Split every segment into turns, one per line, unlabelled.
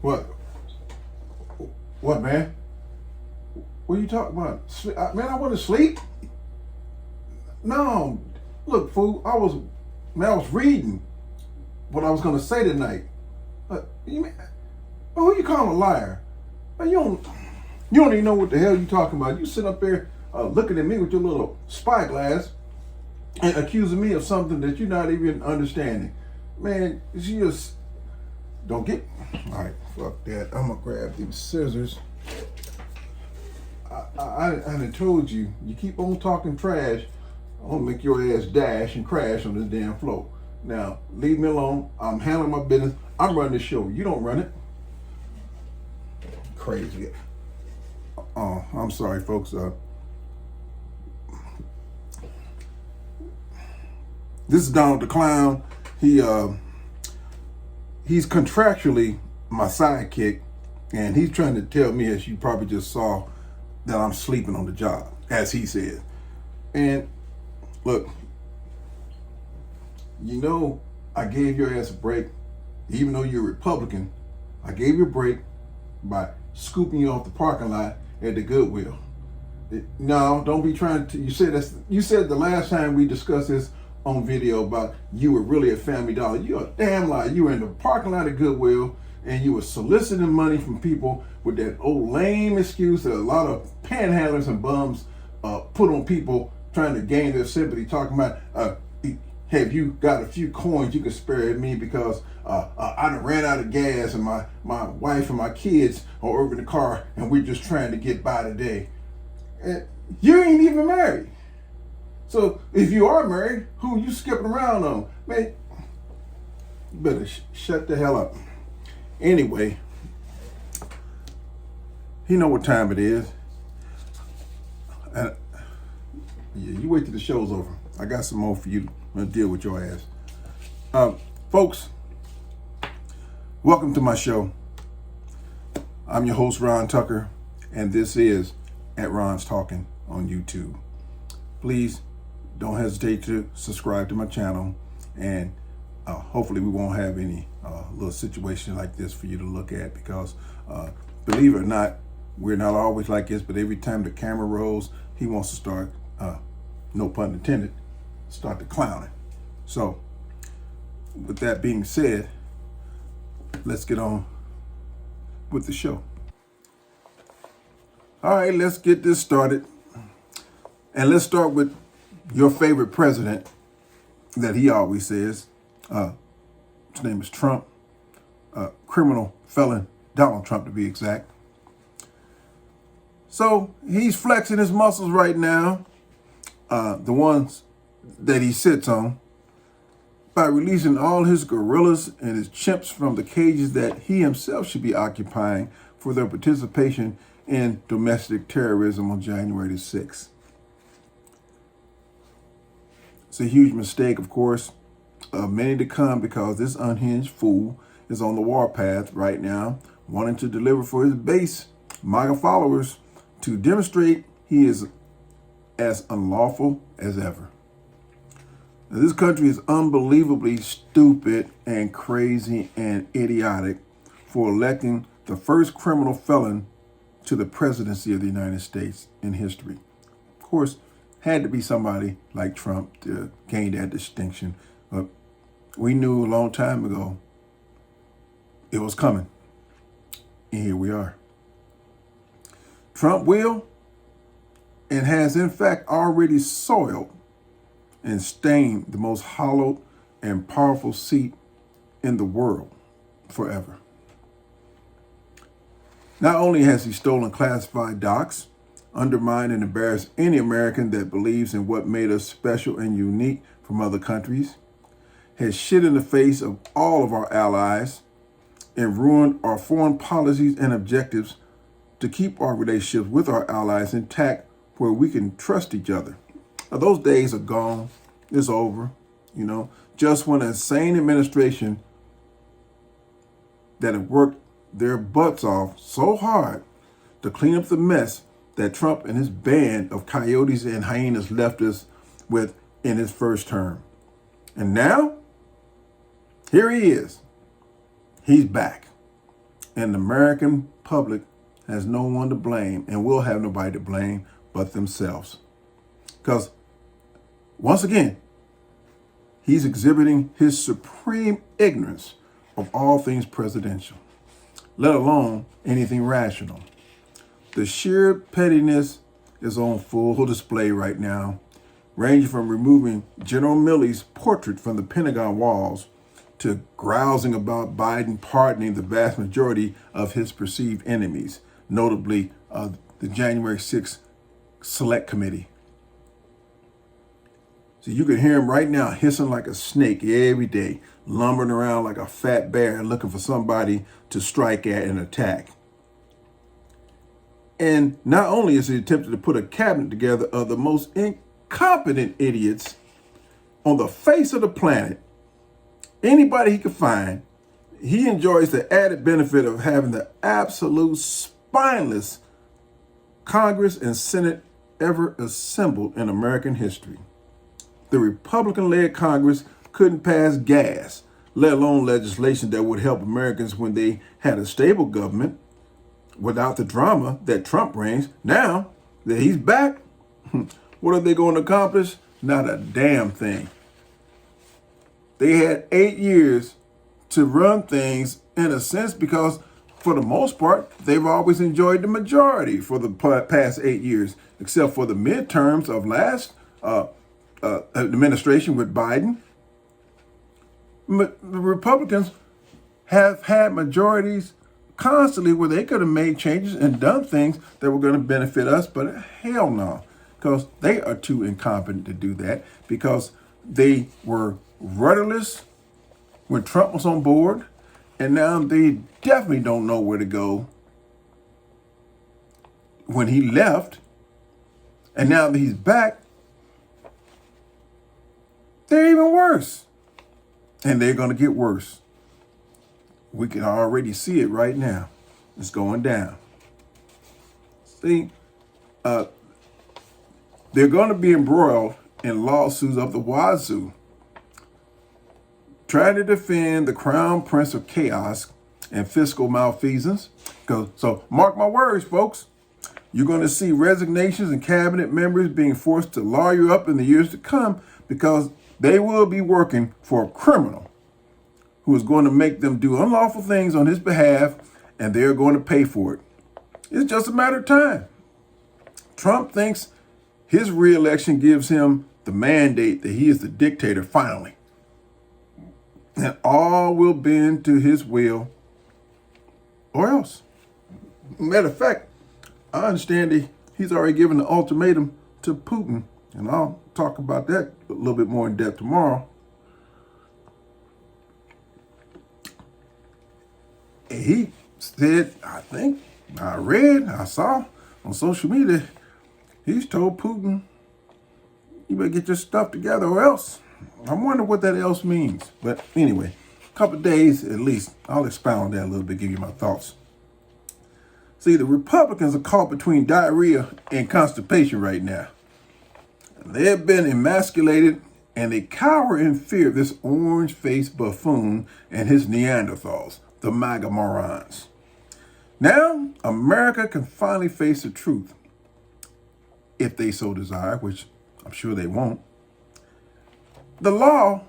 What? What, man? What are you talking about? Man, I want to sleep. No, look, fool. I was reading what I was gonna say tonight. Who you calling a liar? Man, you don't even know what the hell you talking about. You sit up there looking at me with your little spyglass and accusing me of something that you're not even understanding. Man, you just don't get. All right, fuck that. I'm gonna grab these scissors. I done told you, you keep on talking trash, I'm gonna make your ass dash and crash on this damn floor. Now, leave me alone. I'm handling my business. I'm running the show. You don't run it. Crazy. Oh, I'm sorry, folks. This is Donald the Clown. He's contractually my sidekick, and he's trying to tell me, as you probably just saw, that I'm sleeping on the job, as he said. And look, you know, I gave your ass a break, even though you're a Republican. I gave you a break by scooping you off the parking lot at the Goodwill. No, don't be trying to. You said the last time we discussed this on video about you were really a Family Dollar. You're a damn liar. You were in the parking lot of Goodwill, and you were soliciting money from people with that old lame excuse that a lot of panhandlers and bums put on people trying to gain their sympathy, talking about, have you got a few coins you can spare me because I done ran out of gas and my wife and my kids are over in the car and we're just trying to get by today. And you ain't even married. So if you are married, who you skipping around on? Man, you better shut the hell up. Anyway, you know what time it is. Yeah, you wait till the show's over. I got some more for you to deal with your ass. Folks, welcome to my show. I'm your host, Ron Tucker, and this is At Ron's Talking on YouTube. Please don't hesitate to subscribe to my channel, and hopefully we won't have any little situation like this for you to look at, because believe it or not, we're not always like this, but every time the camera rolls, he wants to start, no pun intended, start the clowning. So with that being said, let's get on with the show. All right, let's get this started. And let's start with your favorite president that he always says. His name is Trump, criminal felon, Donald Trump to be exact. So he's flexing his muscles right now, the ones that he sits on, by releasing all his gorillas and his chimps from the cages that he himself should be occupying for their participation in domestic terrorism on January the 6th. It's a huge mistake, of course, many to come, because this unhinged fool is on the warpath right now, wanting to deliver for his base, MAGA followers, to demonstrate he is as unlawful as ever. Now, this country is unbelievably stupid and crazy and idiotic for electing the first criminal felon to the presidency of the United States in history. Of course, had to be somebody like Trump to gain that distinction. But we knew a long time ago it was coming. And here we are. Trump will and has in fact already soiled and stained the most hallowed and powerful seat in the world forever. Not only has he stolen classified docs, undermined and embarrassed any American that believes in what made us special and unique from other countries, has shit in the face of all of our allies, and ruined our foreign policies and objectives to keep our relationships with our allies intact, where we can trust each other. Now, those days are gone. It's over. You know, just when a sane administration that have worked their butts off so hard to clean up the mess that Trump and his band of coyotes and hyenas left us with in his first term. And now, here he is. He's back. And the American public has no one to blame and will have nobody to blame but themselves. Because, once again, he's exhibiting his supreme ignorance of all things presidential, let alone anything rational. The sheer pettiness is on full display right now, ranging from removing General Milley's portrait from the Pentagon walls to grousing about Biden pardoning the vast majority of his perceived enemies, notably the January 6th Select Committee. So you can hear him right now hissing like a snake every day, lumbering around like a fat bear looking for somebody to strike at and attack. And not only is he attempting to put a cabinet together of the most incompetent idiots on the face of the planet, anybody he could find, he enjoys the added benefit of having the absolute spineless Congress and Senate ever assembled in American history. The Republican-led Congress couldn't pass gas, let alone legislation that would help Americans when they had a stable government without the drama that Trump brings. Now that he's back, what are they going to accomplish? Not a damn thing. They had 8 years to run things in a sense because for the most part, they've always enjoyed the majority for the past 8 years, except for the midterms of last administration with Biden. The Republicans have had majorities constantly where they could have made changes and done things that were going to benefit us, but hell no, because they are too incompetent to do that, because they were rudderless when Trump was on board, and now they definitely don't know where to go when he left, and now that he's back, they're even worse, and they're going to get worse. We can already see it right now. It's going down. See, they're going to be embroiled in lawsuits of the wazoo, trying to defend the crown prince of chaos and fiscal malfeasance. So mark my words, folks. You're going to see resignations and cabinet members being forced to lawyer up in the years to come because they will be working for a criminal who is going to make them do unlawful things on his behalf, and they're going to pay for it. It's just a matter of time. Trump thinks his reelection gives him the mandate that he is the dictator finally. And all will bend to his will or else. Matter of fact, I understand that he's already given the ultimatum to Putin, and I'll talk about that a little bit more in depth tomorrow. He said, I saw on social media, he's told Putin, you better get your stuff together or else. I wonder what that else means. But anyway, a couple of days at least, I'll expound on that a little bit, give you my thoughts. See, the Republicans are caught between diarrhea and constipation right now. They have been emasculated and they cower in fear of this orange-faced buffoon and his Neanderthals, the MAGA morons. Now, America can finally face the truth, if they so desire, which I'm sure they won't. The law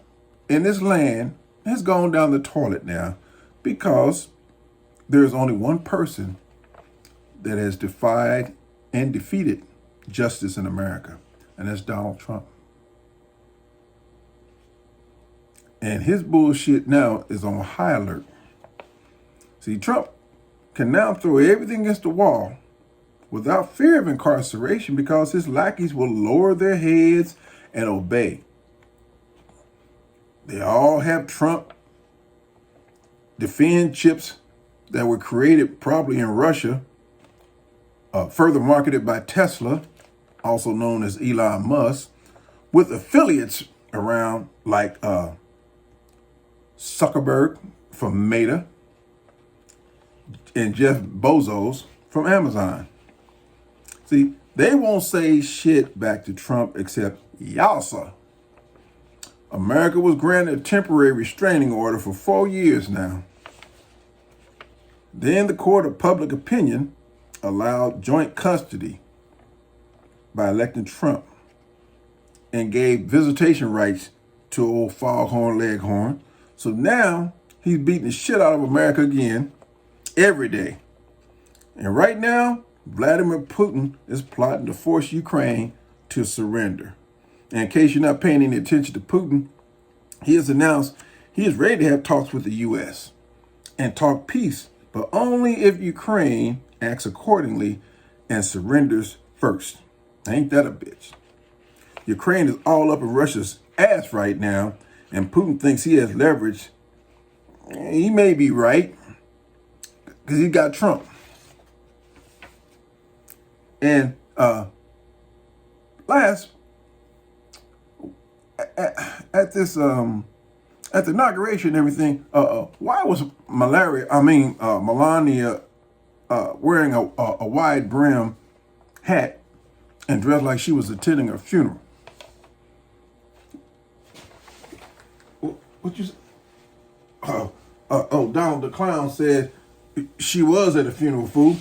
in this land has gone down the toilet now because there's only one person that has defied and defeated justice in America, and that's Donald Trump. And his bullshit now is on high alert. See, Trump can now throw everything against the wall without fear of incarceration because his lackeys will lower their heads and obey. They all have Trump defend chips that were created probably in Russia, further marketed by Tesla, also known as Elon Musk, with affiliates around like Zuckerberg from Meta and Jeff Bezos from Amazon. See, they won't say shit back to Trump except yassa. America was granted a temporary restraining order for 4 years now. Then the court of public opinion allowed joint custody by electing Trump and gave visitation rights to old foghorn leghorn. So now he's beating the shit out of America again every day. And right now, Vladimir Putin is plotting to force Ukraine to surrender. And in case you're not paying any attention to Putin, he has announced he is ready to have talks with the U.S. and talk peace, but only if Ukraine acts accordingly and surrenders first. Ain't that a bitch? Ukraine is all up in Russia's ass right now, and Putin thinks he has leverage. He may be right, because he got Trump. And last, at the inauguration and everything, why was Melania wearing a wide brim hat and dressed like she was attending a funeral? What you say? Donald the Clown said she was at a funeral, fool.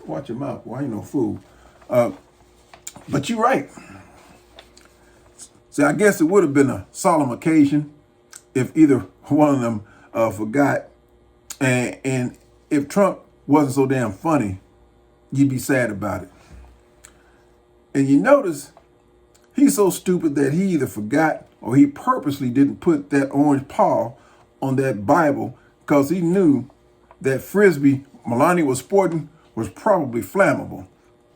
Watch your mouth, boy. I ain't no fool. But you're right. See, I guess it would have been a solemn occasion if either one of them forgot. And if Trump wasn't so damn funny, you'd be sad about it. And you notice he's so stupid that he either forgot or he purposely didn't put that orange paw on that Bible because he knew that Frisbee Melania was sporting was probably flammable.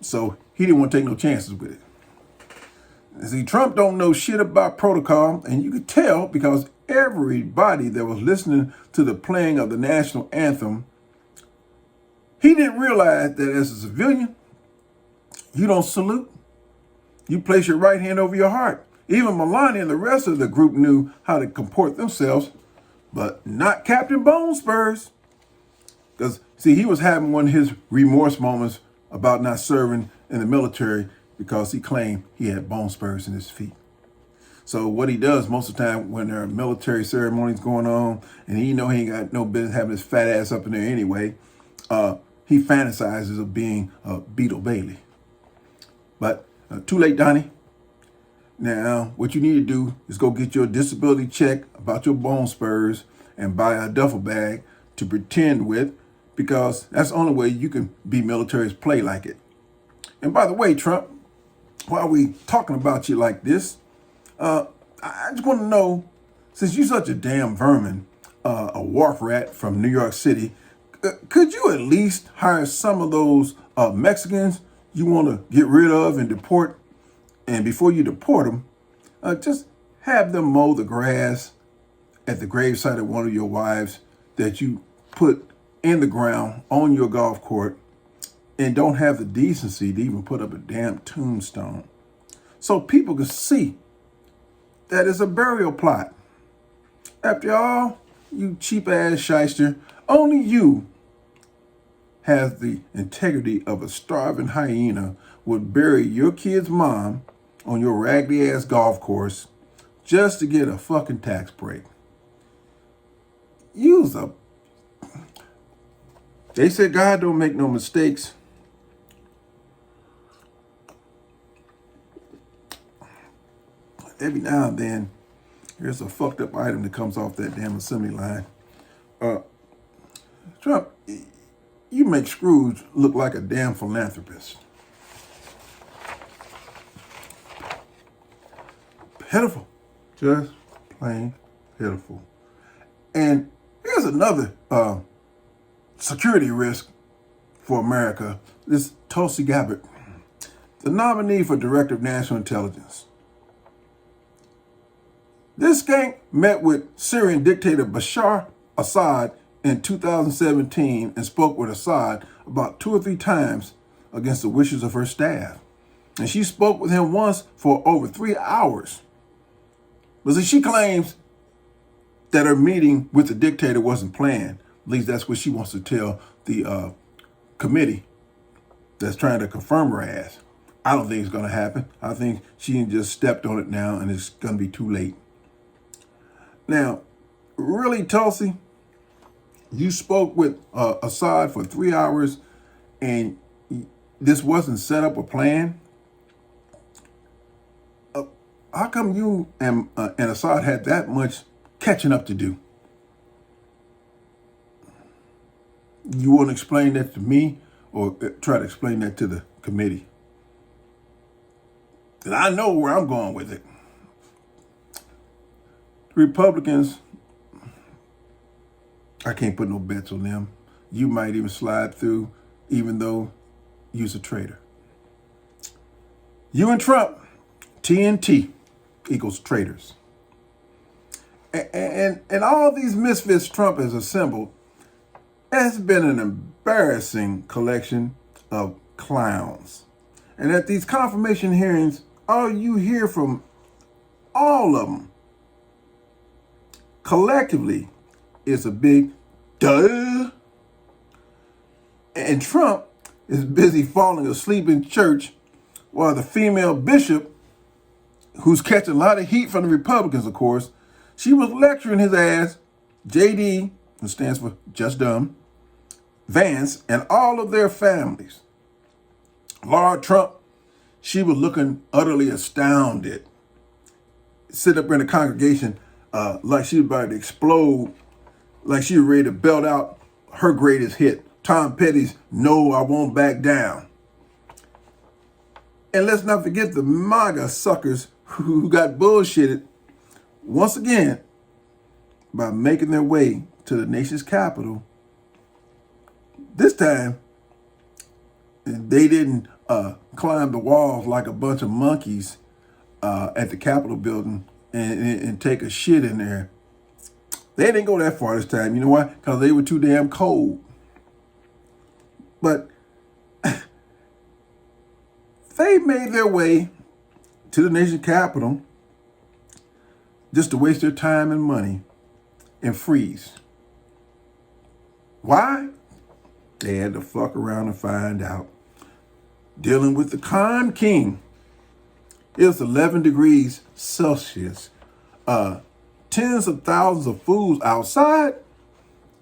So he didn't want to take no chances with it. See, Trump don't know shit about protocol, and you could tell because everybody that was listening to the playing of the national anthem, he didn't realize that as a civilian, you don't salute. You place your right hand over your heart. Even Melania and the rest of the group knew how to comport themselves, but not Captain Bone Spurs. Because, see, he was having one of his remorse moments about not serving in the military because he claimed he had bone spurs in his feet. So what he does most of the time when there are military ceremonies going on and he know he ain't got no business having his fat ass up in there anyway, he fantasizes of being Beetle Bailey. But too late, Donnie. Now, what you need to do is go get your disability check about your bone spurs and buy a duffel bag to pretend with, because that's the only way you can be military's play like it. And by the way, Trump, while we talking about you like this, I just want to know, since you're such a damn vermin, a wharf rat from New York City, could you at least hire some of those Mexicans you want to get rid of and deport? And before you deport them, just have them mow the grass at the gravesite of one of your wives that you put in the ground on your golf court, and don't have the decency to even put up a damn tombstone. So people can see that it's a burial plot. After all, you cheap ass shyster, only you has the integrity of a starving hyena would bury your kid's mom on your raggedy ass golf course just to get a fucking tax break. They said God don't make no mistakes. Every now and then, there's a fucked up item that comes off that damn assembly line. Trump, you make Scrooge look like a damn philanthropist. Pitiful. Just plain pitiful. And here's another security risk for America. This Tulsi Gabbard, the nominee for Director of National Intelligence. This skank met with Syrian dictator Bashar Assad in 2017 and spoke with Assad about 2 or 3 times against the wishes of her staff. And she spoke with him once for over 3 hours. But see, she claims that her meeting with the dictator wasn't planned. At least that's what she wants to tell the committee that's trying to confirm her ass. I don't think it's going to happen. I think she just stepped on it now and it's going to be too late. Now, really, Tulsi, You spoke with Assad for 3 hours, and this wasn't set up or planned. How come you and Assad had that much catching up to do? You want to explain that to me, or try to explain that to the committee? And I know where I'm going with it. Republicans, I can't put no bets on them. You might even slide through, even though you're a traitor. You and Trump, TNT equals traitors. And all these misfits Trump has assembled has been an embarrassing collection of clowns. And at these confirmation hearings, all you hear from all of them collectively is a big duh. And Trump is busy falling asleep in church while the female bishop, who's catching a lot of heat from the Republicans, of course, she was lecturing his ass, JD, which stands for just dumb, Vance, and all of their families. Lord Trump, she was looking utterly astounded, sit up in the congregation like she was about to explode, like she was ready to belt out her greatest hit, Tom Petty's No, I Won't Back Down. And let's not forget the MAGA suckers who got bullshitted once again by making their way to the nation's capital. This time, they didn't climb the walls like a bunch of monkeys at the Capitol building and take a shit in there. They didn't go that far this time. You know why? Because they were too damn cold. But they made their way to the nation's capital just to waste their time and money and freeze. Why? They had to fuck around and find out. Dealing with the con king. It's 11 degrees Celsius. Tens of thousands of fools outside.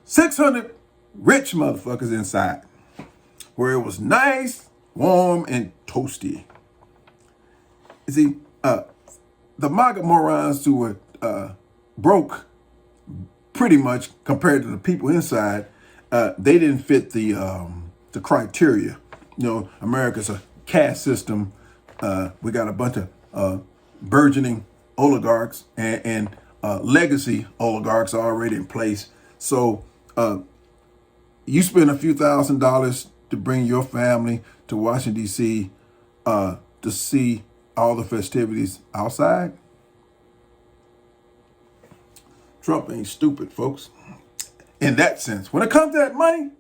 600 rich motherfuckers inside. Where it was nice, warm, and toasty. You see, the MAGA morons who were broke pretty much compared to the people inside, they didn't fit the criteria. You know, America's a caste system. We got a bunch of burgeoning oligarchs and legacy oligarchs already in place. So you spend a few $1,000s to bring your family to Washington, D.C. To see all the festivities outside. Trump ain't stupid, folks. In that sense, when it comes to that money,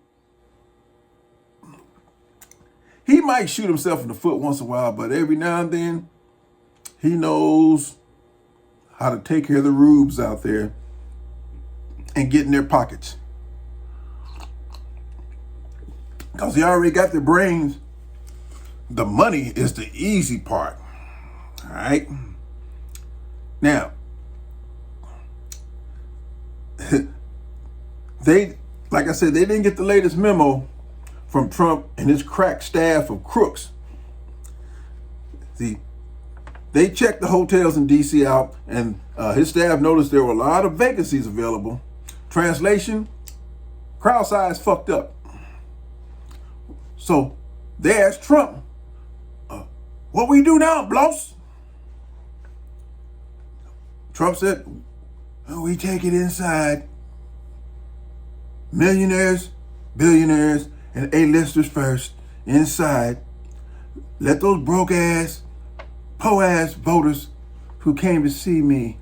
he might shoot himself in the foot once in a while, but every now and then, he knows how to take care of the rubes out there and get in their pockets. Because he already got their brains. The money is the easy part. All right? Now, like I said, they didn't get the latest memo from Trump and his crack staff of crooks. See, they checked the hotels in D.C. out, and his staff noticed there were a lot of vacancies available. Translation, crowd size fucked up. So they asked Trump, what we do now, boss? Trump said, well, we take it inside. Millionaires, billionaires, and A-listers first, inside. Let those broke-ass, po-ass voters who came to see me,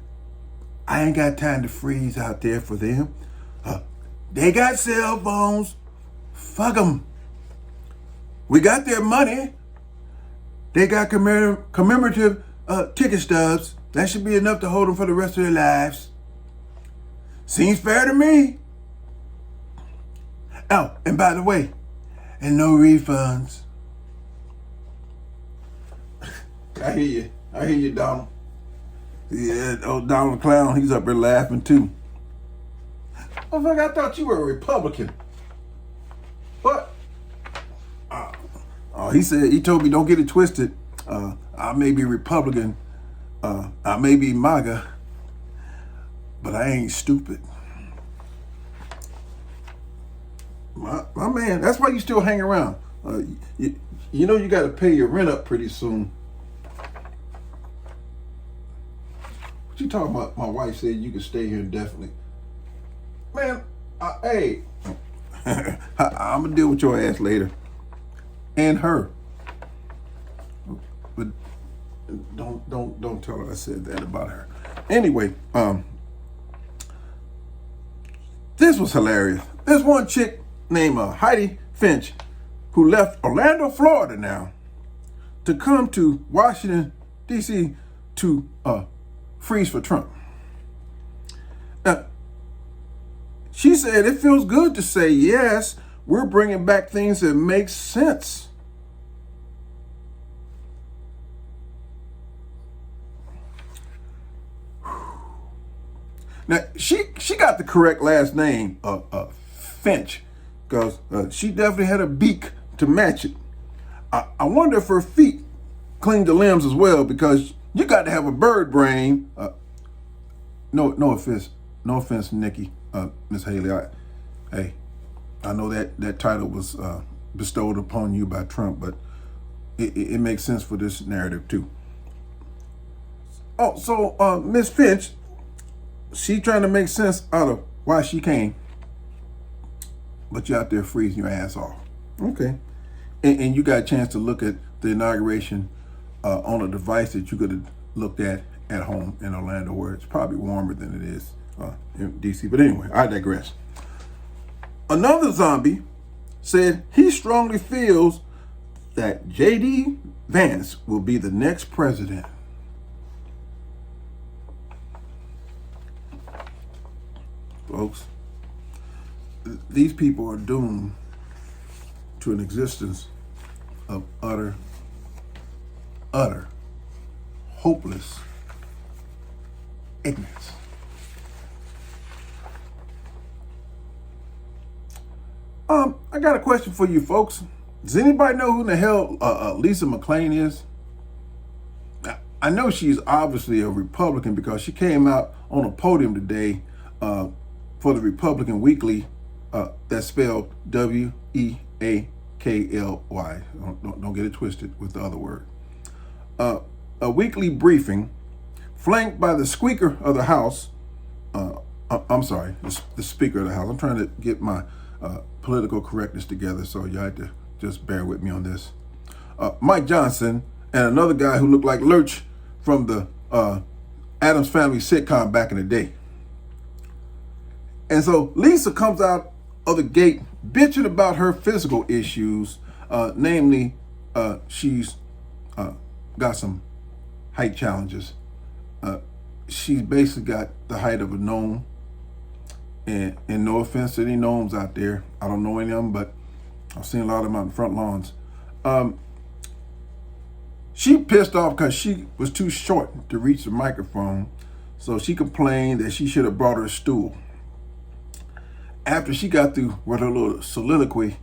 I ain't got time to freeze out there for them. They got cell phones. Fuck them. We got their money. They got commemorative ticket stubs. That should be enough to hold them for the rest of their lives. Seems fair to me. Oh, and by the way, and no refunds. I hear you, Donald. Yeah, old Donald Clown, he's up there laughing too. Motherfucker, I thought you were a Republican. But he told me don't get it twisted. I may be Republican, I may be MAGA, but I ain't stupid. My man, that's why you still hang around. You know you got to pay your rent up pretty soon. What you talking about? My wife said you could stay here indefinitely. Man, hey, I'm gonna deal with your ass later, and her. But don't tell her I said that about her. Anyway, this was hilarious. There's one chick named Heidi Finch who left Orlando, Florida now to come to Washington, D.C. to freeze for Trump. Now, she said it feels good to say, yes, we're bringing back things that make sense. Now, she got the correct last name, Finch, because she definitely had a beak to match it. I wonder if her feet clean the limbs as well, because you got to have a bird brain. No offense, Nikki, Miss Haley. I know that title was bestowed upon you by Trump, but it makes sense for this narrative too. Oh, so Miss Finch, she trying to make sense out of why she came, but you out there freezing your ass off. Okay, and you got a chance to look at the inauguration on a device that you could have looked at home in Orlando, where it's probably warmer than it is in DC. But anyway, I digress. Another zombie said he strongly feels that J.D. Vance will be the next president. Folks, these people are doomed to an existence of utter, hopeless ignorance. I got a question for you folks. Does anybody know who the hell Lisa McClain is? I know she's obviously a Republican because she came out on a podium today for the Republican Weekly, that's spelled WEAKLY. Don't get it twisted with the other word. A weekly briefing flanked by the Speaker of the House. I'm sorry, the Speaker of the House. I'm trying to get my political correctness together, so you have to just bear with me on this. Mike Johnson and another guy who looked like Lurch from the Addams Family sitcom back in the day. And so Lisa comes out of the gate bitching about her physical issues, namely she's got some height challenges. She's basically got the height of a gnome. And no offense to any gnomes out there. I don't know any of them, but I've seen a lot of them out in front lawns. She pissed off because she was too short to reach the microphone. So she complained that she should have brought her a stool. After she got through with her little soliloquy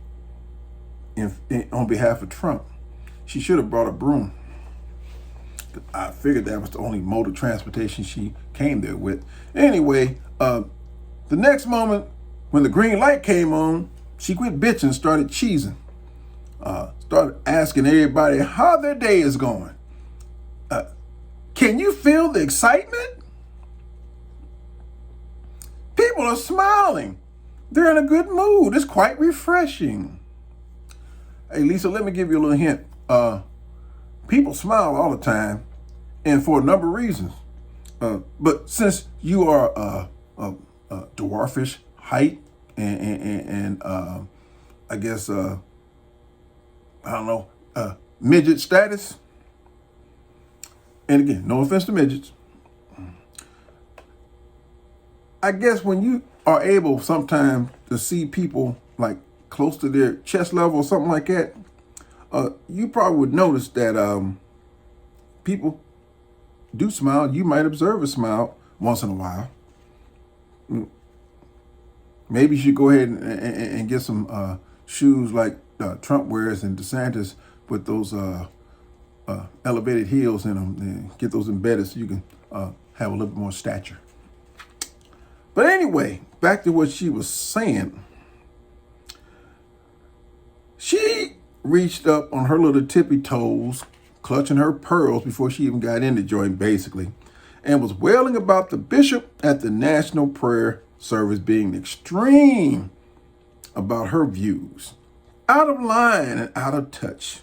on behalf of Trump, she should have brought a broom. I figured that was the only mode of transportation she came there with. Anyway, the next moment, when the green light came on, she quit bitching and started cheesing. Started asking everybody how their day is going. Can you feel the excitement? People are smiling. They're in a good mood. It's quite refreshing. Hey, Lisa, let me give you a little hint. People smile all the time, and for a number of reasons. But since you are dwarfish height and I guess I don't know, midget status, and again, no offense to midgets, I guess when you are able sometimes to see people like close to their chest level or something like that, you probably would notice that people do smile. You might observe a smile once in a while. Maybe you should go ahead and get some shoes like Trump wears and DeSantis with those elevated heels in them. And get those embedded so you can have a little bit more stature. But anyway, back to what she was saying. She reached up on her little tippy toes, clutching her pearls before she even got in the joint, basically, and was wailing about the bishop at the national prayer service being extreme about her views, out of line and out of touch.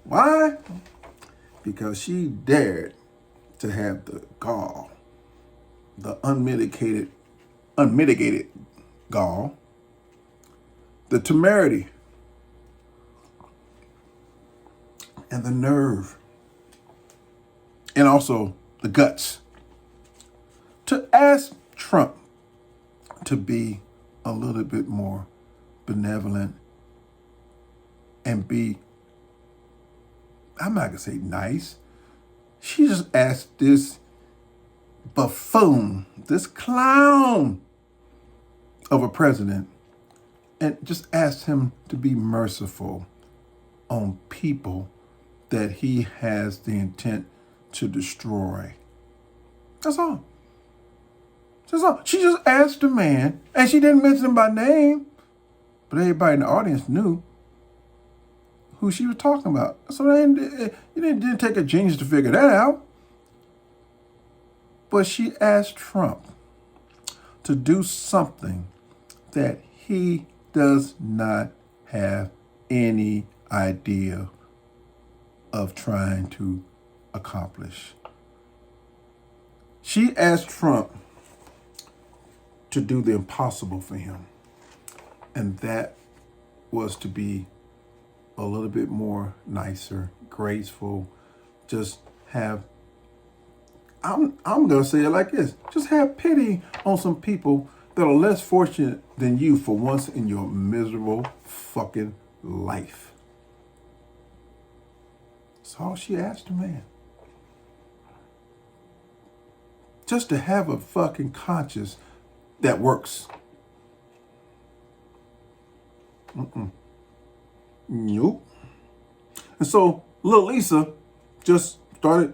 Why? Because she dared to have the gall, the unmitigated gall, the temerity, and the nerve, and also the guts to ask Trump to be a little bit more benevolent and be, I'm not gonna say nice. She just asked this buffoon, this clown of a president, and just asked him to be merciful on people that he has the intent to destroy. That's all. That's all. She just asked the man, and she didn't mention him by name, but everybody in the audience knew who she was talking about. So it didn't take a genius to figure that out. But she asked Trump to do something that he does not have any idea of trying to accomplish. She asked Trump to do the impossible for him. And that was to be a little bit more nicer, graceful, just have, I'm going to say it like this, just have pity on some people that are less fortunate than you for once in your miserable fucking life. That's all she asked the man. Just to have a fucking conscience that works. Nope. And so little Lisa just started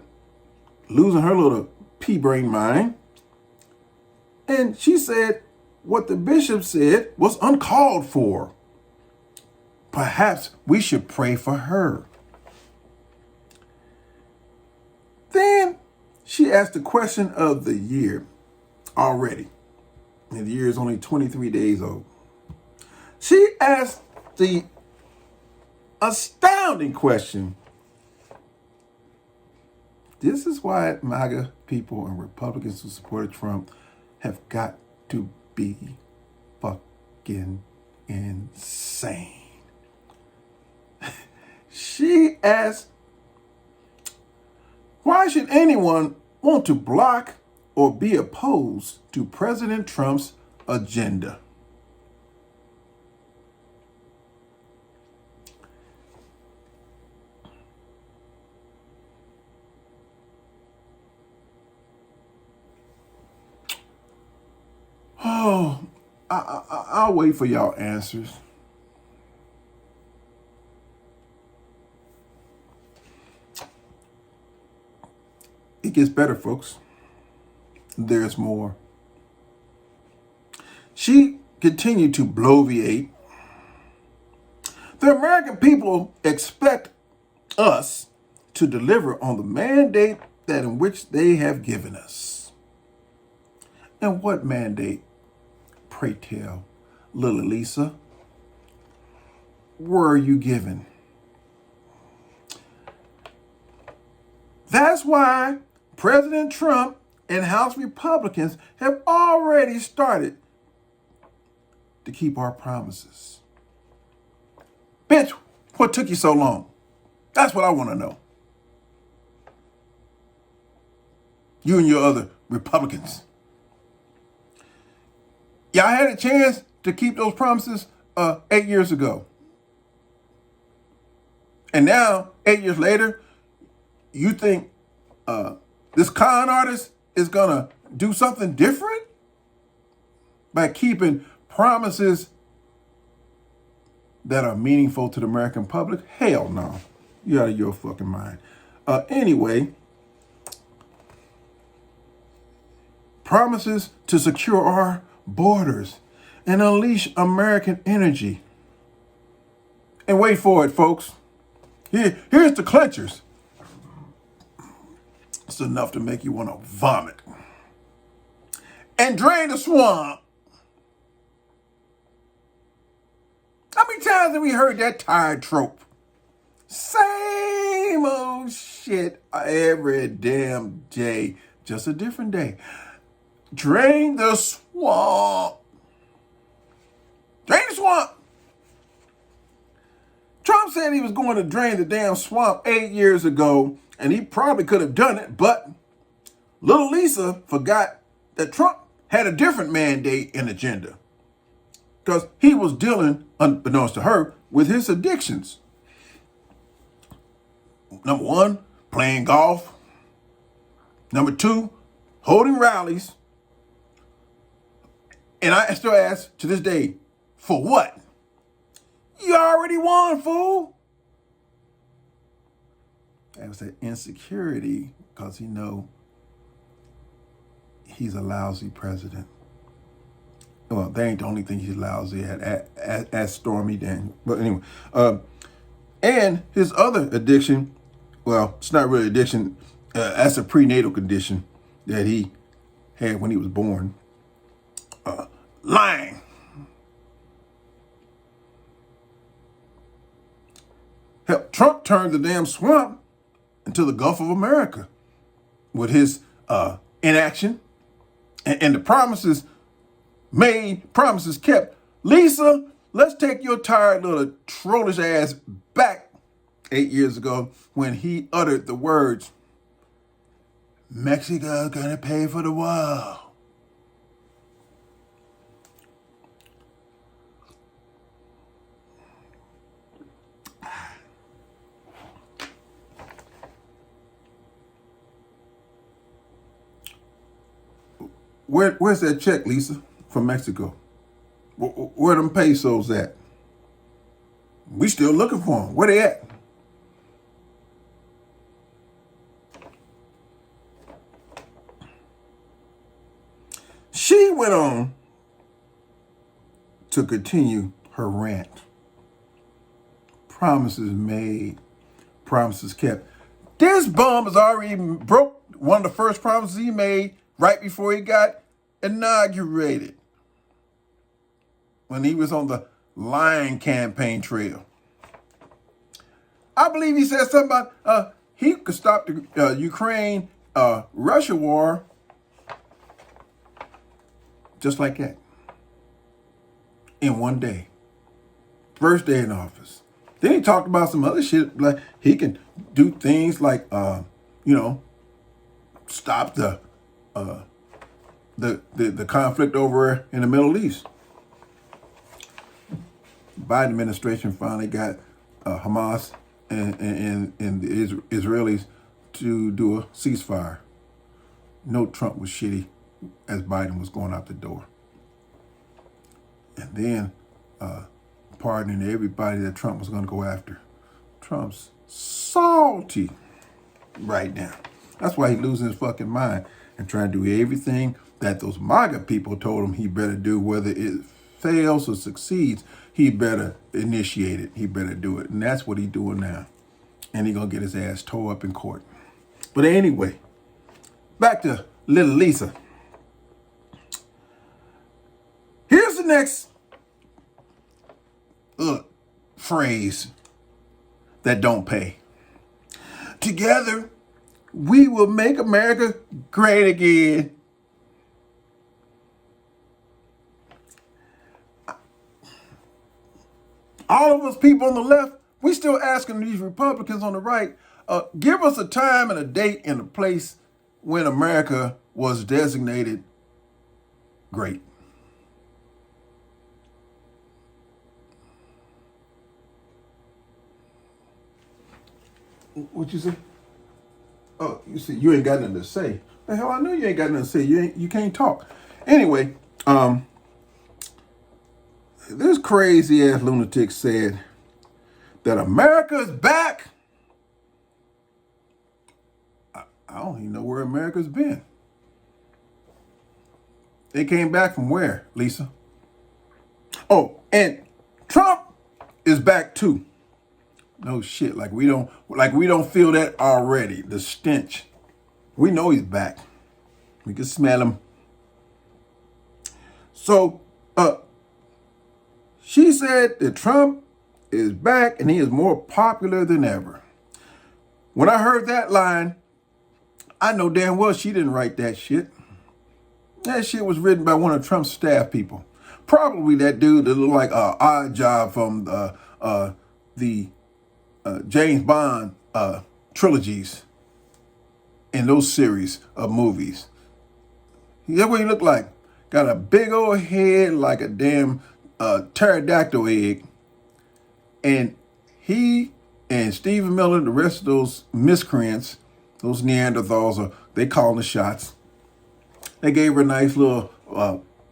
losing her little pea-brain mind. And she said what the bishop said was uncalled for. Perhaps we should pray for her. Then she asked the question of the year already. And the year is only 23 days old. She asked the astounding question. This is why MAGA people and Republicans who supported Trump have got to be fucking insane. She asked, why should anyone want to block or be opposed to President Trump's agenda? Oh, I'll wait for y'all answers. It gets better, folks. There's more. She continued to bloviate. The American people expect us to deliver on the mandate that in which they have given us. And what mandate, pray tell, little Lisa, were you given? That's why President Trump and House Republicans have already started to keep our promises. Bitch, what took you so long? That's what I want to know. You and your other Republicans. Y'all had a chance to keep those promises 8 years ago. And now, 8 years later, you think this con artist is going to do something different by keeping promises that are meaningful to the American public? Hell no. You're out of your fucking mind. Anyway, promises to secure our borders and unleash American energy. And wait for it, folks. Here's the clinchers. It's enough to make you want to vomit. And drain the swamp. How many times have we heard that tired trope? Same old shit every damn day. Just a different day. Drain the swamp. Drain the swamp. Trump said he was going to drain the damn swamp 8 years ago, and he probably could have done it, but little Lisa forgot that Trump had a different mandate and agenda, because he was dealing, unbeknownst to her, with his addictions. Number one, playing golf. Number two, holding rallies. And I still ask to this day, for what? You already won, fool. That was that insecurity, because he know he's a lousy president. Well, they ain't the only thing he's lousy at Stormy Daniels. But anyway, and his other addiction, well, it's not really addiction. That's a prenatal condition that he had when he was born. Lying. Hell, Trump turned the damn swamp into the Gulf of America with his inaction and the promises made, promises kept. Lisa, let's take your tired little trollish ass back 8 years ago when he uttered the words, Mexico's gonna pay for the wall. Where's that check, Lisa, from Mexico? Where them pesos at? We still looking for them. Where they at? She went on to continue her rant. Promises made, promises kept. This bum has already broke one of the first promises he made right before he got inaugurated, when he was on the lying campaign trail. I believe he said something about he could stop the Ukraine-Russia war just like that in one day. First day in office. Then he talked about some other shit, like he can do things like, stop the conflict over in the Middle East. Biden administration finally got Hamas and the Israelis to do a ceasefire. No, Trump was shitty as Biden was going out the door. And then pardoning everybody that Trump was going to go after. Trump's salty right now. That's why he's losing his fucking mind and trying to do everything that those MAGA people told him he better do, whether it fails or succeeds, he better initiate it. He better do it. And that's what he's doing now. And he's going to get his ass tore up in court. But anyway, back to little Lisa. Here's the next phrase that don't pay. Together, we will make America great again. All of us people on the left, we still asking these Republicans on the right, give us a time and a date and a place when America was designated great. What you say? Oh, you see, you ain't got nothing to say. The hell, I know you ain't got nothing to say. You can't talk. Anyway, This crazy ass lunatic said that America is back. I don't even know where America's been. They came back from where, Lisa? Oh, and Trump is back too. No shit, like we don't feel that already. The stench. We know he's back. We can smell him. So, she said that Trump is back and he is more popular than ever. When I heard that line, I know damn well she didn't write that shit. That shit was written by one of Trump's staff people. Probably that dude that looked like Odd Job from the James Bond trilogies in those series of movies. That's what he looked like. Got a big old head like a damn pterodactyl egg. And he and Stephen Miller, the rest of those miscreants, those Neanderthals, they calling the shots. They gave her a nice little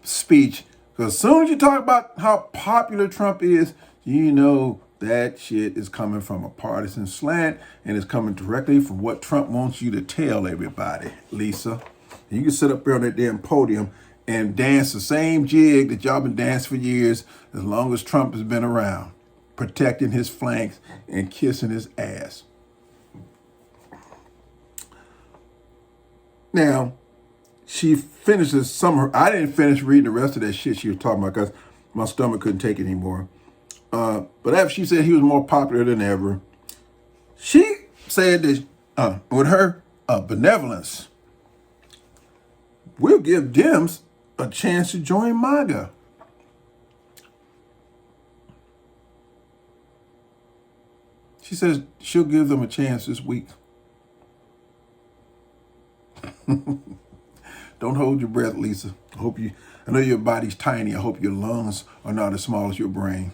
speech. Because as soon as you talk about how popular Trump is, you know that shit is coming from a partisan slant and it's coming directly from what Trump wants you to tell everybody, Lisa. You can sit up there on that damn podium and dance the same jig that y'all been dancing for years as long as Trump has been around, protecting his flanks and kissing his ass. Now, she finishes some of her, I didn't finish reading the rest of that shit she was talking about because my stomach couldn't take it anymore. But after she said he was more popular than ever, she said that with her benevolence, we'll give Dems a chance to join MAGA. She says she'll give them a chance this week. Don't hold your breath, Lisa. I know your body's tiny. I hope your lungs are not as small as your brain,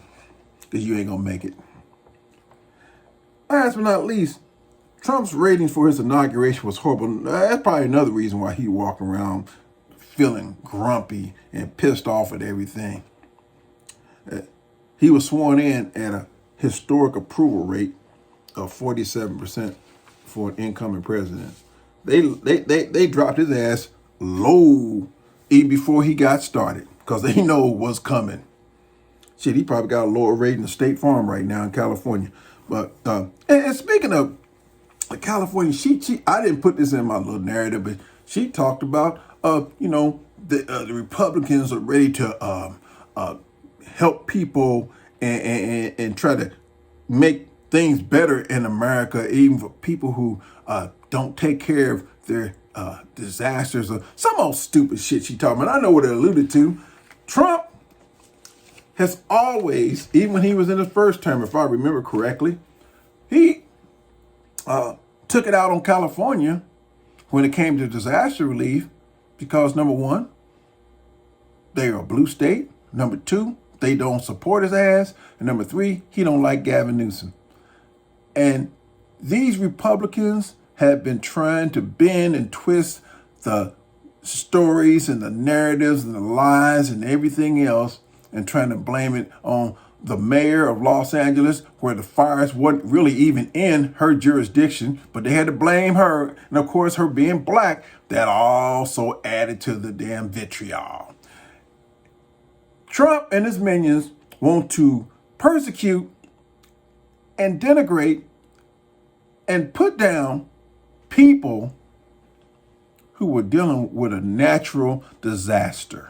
because you ain't gonna make it. Last but not least, Trump's ratings for his inauguration was horrible. That's probably another reason why he walked around feeling grumpy and pissed off at everything. He was sworn in at a historic approval rate of 47% for an incoming president. They dropped his ass low even before he got started because they know what's coming. Shit, he probably got a lower rating than State Farm right now in California. But and speaking of California, she I didn't put this in my little narrative, but she talked about the Republicans are ready to help people and try to make things better in America, even for people who don't take care of their disasters or some old stupid shit she talking about. I know what it alluded to. Trump has always, even when he was in his first term, if I remember correctly, he took it out on California when it came to disaster relief because, number one, they are a blue state. Number two, they don't support his ass. And number three, he don't like Gavin Newsom. And these Republicans have been trying to bend and twist the stories and the narratives and the lies and everything else and trying to blame it on the mayor of Los Angeles, where the fires weren't really even in her jurisdiction, but they had to blame her. And of course, her being black, that also added to the damn vitriol. Trump and his minions want to persecute and denigrate and put down people who were dealing with a natural disaster.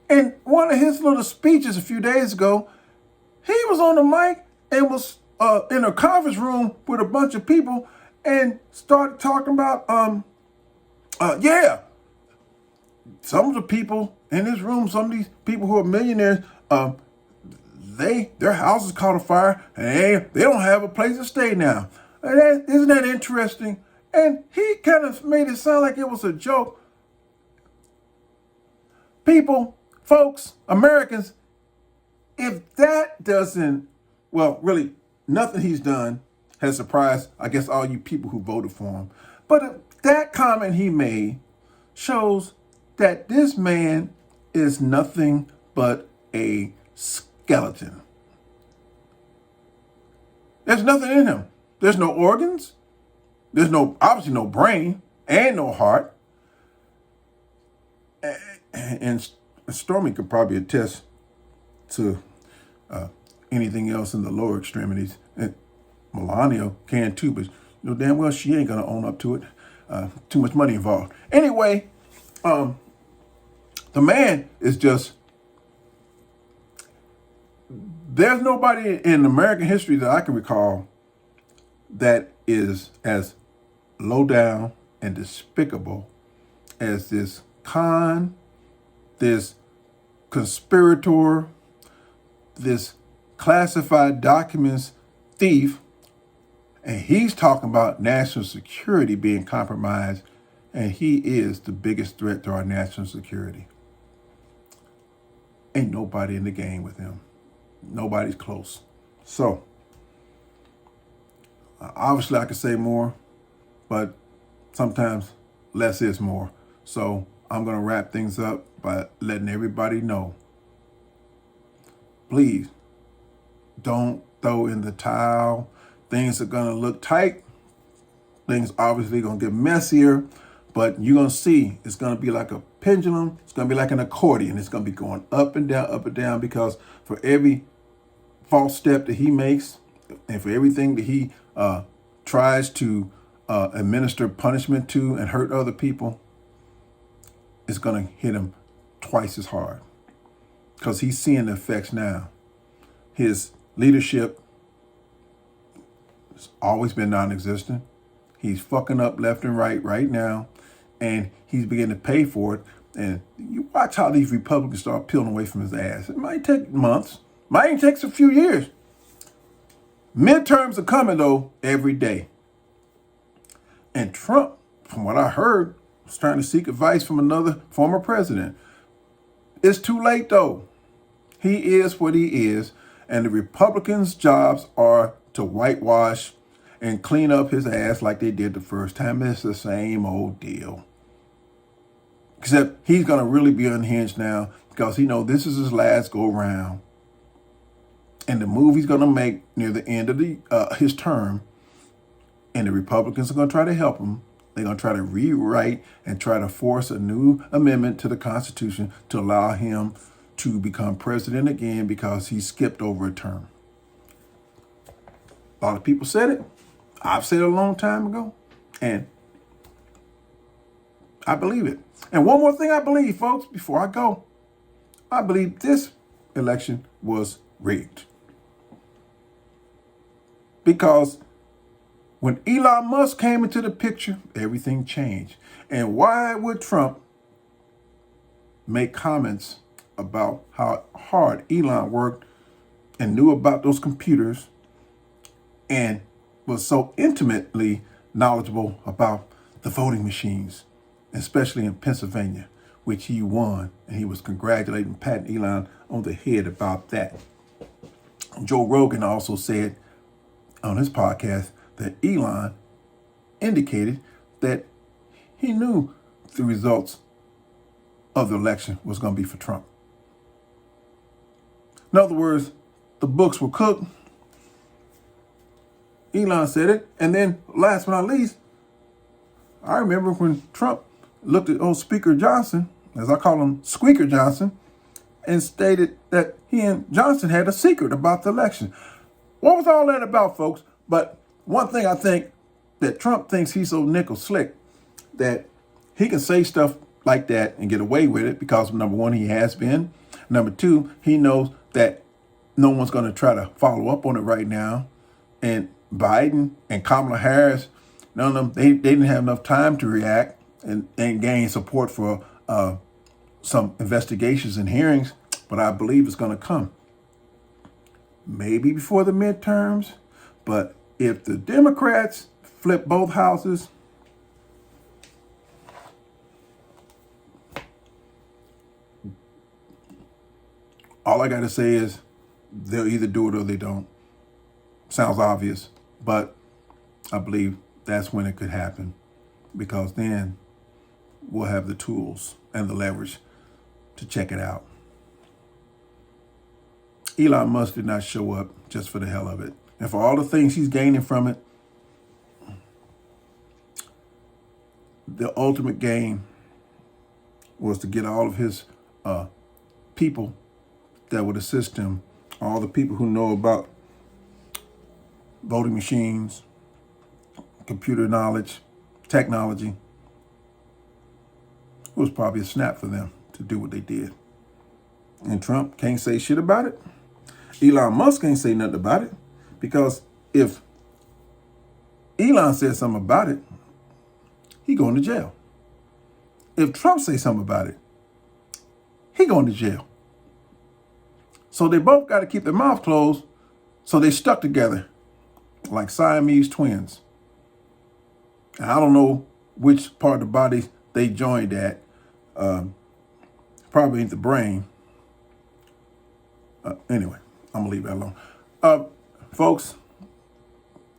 In one of his little speeches a few days ago, he was on the mic and was in a conference room with a bunch of people and started talking about, some of the people in this room, some of these people who are millionaires, their houses caught a fire and they don't have a place to stay now. And isn't that interesting? And he kind of made it sound like it was a joke. People, folks, Americans, if that doesn't, well, really, nothing he's done has surprised, I guess, all you people who voted for him. But that comment he made shows that this man is nothing but a skeleton. There's nothing in him. There's no organs. There's obviously no brain and no heart. And Stormy could probably attest to anything else in the lower extremities. And Melania can too, but damn well she ain't gonna own up to it. Too much money involved. Anyway, the man is just, there's nobody in American history that I can recall that is as low down and despicable as this this conspirator, this classified documents thief, and he's talking about national security being compromised, and he is the biggest threat to our national security. Ain't nobody in the game with him. Nobody's close. So, obviously I could say more, but sometimes less is more. So I'm going to wrap things up by letting everybody know, please don't throw in the towel. Things are going to look tight. Things obviously going to get messier, but you're going to see it's going to be like a pendulum. It's going to be like an accordion. It's going to be going up and down, because for every false step that he makes and for everything that he tries to administer punishment to and hurt other people, it's going to hit him twice as hard, because he's seeing the effects now. His leadership has always been non-existent. He's fucking up left and right now, and he's beginning to pay for it. And you watch how these Republicans start peeling away from his ass. It might take months, might even take a few years. Midterms are coming, though, every day. And Trump, from what I heard, was trying to seek advice from another former president. It's too late, though. He is what he is, and the Republicans' jobs are to whitewash and clean up his ass like they did the first time. It's the same old deal. Except he's going to really be unhinged now, because he knows this is his last go round. And the move he's going to make near the end of his term, and the Republicans are going to try to help him. They're going to try to rewrite and try to force a new amendment to the Constitution to allow him to become president again, because he skipped over a term. A lot of people said it. I've said it a long time ago, and I believe it. And one more thing I believe, folks, before I go. I believe this election was rigged. Because when Elon Musk came into the picture, everything changed. And why would Trump make comments about how hard Elon worked and knew about those computers and was so intimately knowledgeable about the voting machines, especially in Pennsylvania, which he won, and he was congratulating patting Elon on the head about that. Joe Rogan also said on his podcast that Elon indicated that he knew the results of the election was going to be for Trump. In other words, the books were cooked. Elon said it. And then last but not least, I remember when Trump looked at old Speaker Johnson, as I call him Squeaker Johnson, and stated that he and Johnson had a secret about the election. What was all that about, folks? But one thing I think that Trump thinks he's so nickel slick that he can say stuff like that and get away with it because, number one, he has been. Number two, he knows that no one's going to try to follow up on it right now. And Biden and Kamala Harris, none of them, they didn't have enough time to react and gain support for some investigations and hearings. But I believe it's going to come. Maybe before the midterms. But if the Democrats flip both houses, all I got to say is they'll either do it or they don't. Sounds obvious, but I believe that's when it could happen, because then we'll have the tools and the leverage to check it out. Elon Musk did not show up just for the hell of it. And for all the things he's gaining from it, the ultimate gain was to get all of his people that would assist him, all the people who know about voting machines, computer knowledge, technology. It was probably a snap for them to do what they did. And Trump can't say shit about it. Elon Musk can't say nothing about it, because if Elon says something about it, he going to jail. If Trump says something about it, he going to jail. So they both got to keep their mouth closed, so they stuck together like Siamese twins. And I don't know which part of the body they joined at. Probably ain't the brain. Anyway, I'm going to leave that alone. Folks,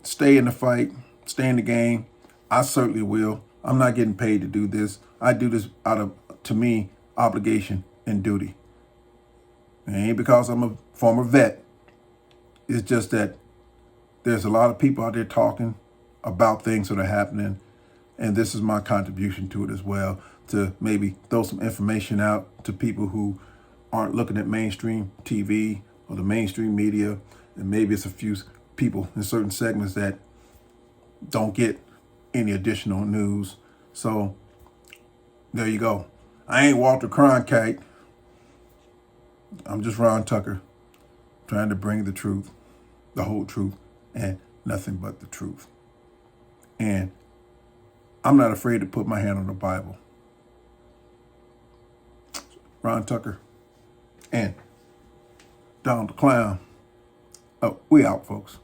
stay in the fight, stay in the game. I certainly will. I'm not getting paid to do this. I do this out of, to me, obligation and duty. It ain't because I'm a former vet. It's just that there's a lot of people out there talking about things that are happening, and this is my contribution to it as well, to maybe throw some information out to people who aren't looking at mainstream TV or the mainstream media, and maybe it's a few people in certain segments that don't get any additional news. So there you go. I ain't Walter Cronkite. I'm just Ron Tucker, trying to bring the truth, the whole truth, and nothing but the truth. And I'm not afraid to put my hand on the Bible. Ron Tucker and Donald the Clown. Oh, we out, folks.